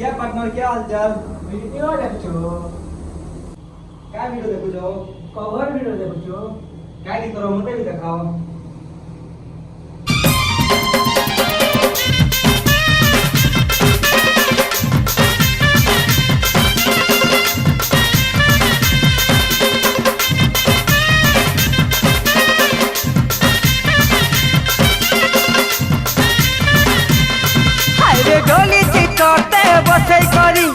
क्या पार्टनर क्या हालचाल? वीडियो देखो क्या वीडियो देखो जो? कवर वीडियो देखो क्या की करो मते भी दिखाओ। हायरे डोली चितते बसे करी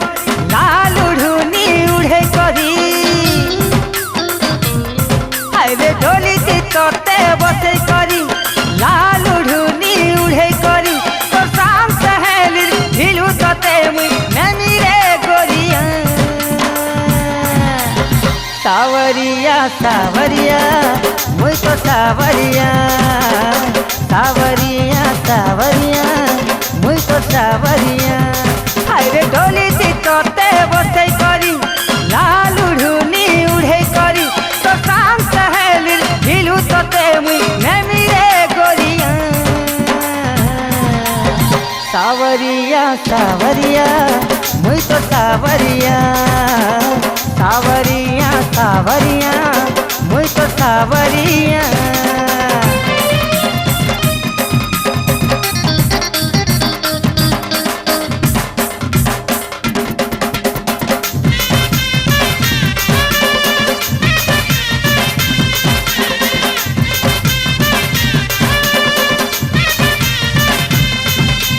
लाल उड़ुनी उड़े करी हायरे डोली चितते बसे करी लाल उड़ुनी उड़े करी तो शाम सहेली ढिलू तते मुई नमी रे गोरिया सावरिया सावरिया मुई तो सावरिया सावरिया सावरिया मुई तो सावरिया हायरे डोली चितते बसे करी लाल उड़ुनी उड़े करी तो शाम सहेली ढिलू तते मुई नमी रे गोरिया सावरिया सावरिया मुई तो सावरिया सावरिया सावरिया मुई तो सावरिया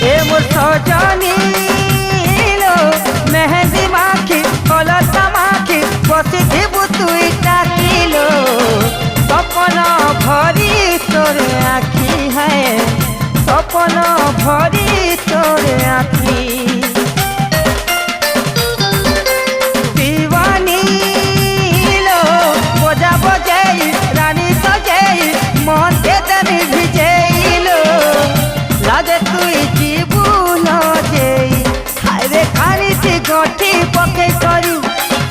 ए मोर सजनी लो मेहंदी माखी कलता माखी बसी थी तुई टाकिलो सपन भरी तोर आखी है सपन भरी तोर आखी दीवानी लो बजा बजाई रानी सजाई मन के तनी भिजैलो लागे तुई जीबू न जेई हायरे खानी थी गठी पके करी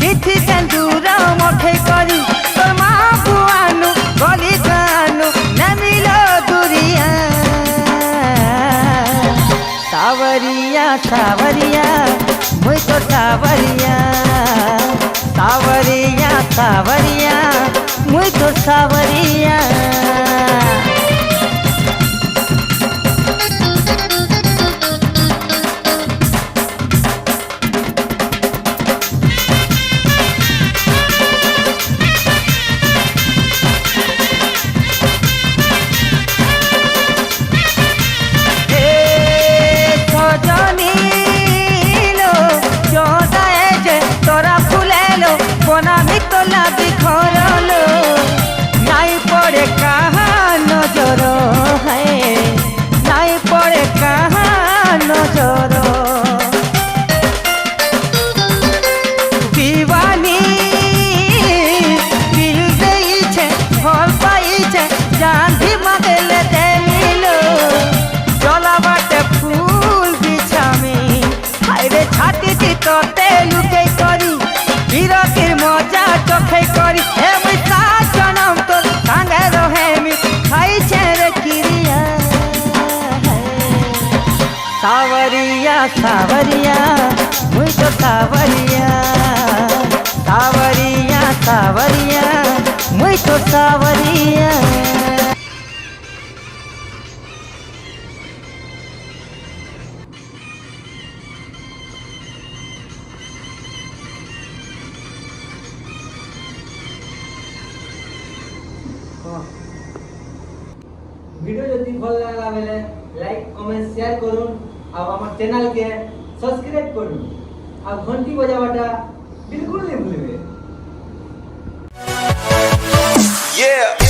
तिथि सेंदूर मखे करी तोर माँ बुआनु गली गानु नमिलो दुरिया सावरिया सावरिया मुई तो सावरिया सावरिया सावरिया मुई तो सावरिया तोला बिखरलो नाई पड़े कहाँ नजर है नाई पड़े कहाँ नजर दीवानी दिल गई छे फल पाई छे जान भी मगले दे मिलो चला बाटे फूल बिछामी हायरे छाती थी तोते लुके करी বিরতির মজা চোখে করি হে মুই সাত জনম তোর সঙ্গে রহেমি খাইছে রে কিরিয়া সাবরিয়া সাবরিয়া মুই তো সাবরিয়া সাবরিয়া সাবরিয়া মুই তো সাবরিয়া ভিডিও যদি ভালো লাগলা বেলে লাইক কমেন্ট শেয়ার করুন আর আমার চ্যানেলকে সাবস্ক্রাইব করুন আর ঘন্টি বাজাবাটা বিলকুল না ভুলবে। Yeah.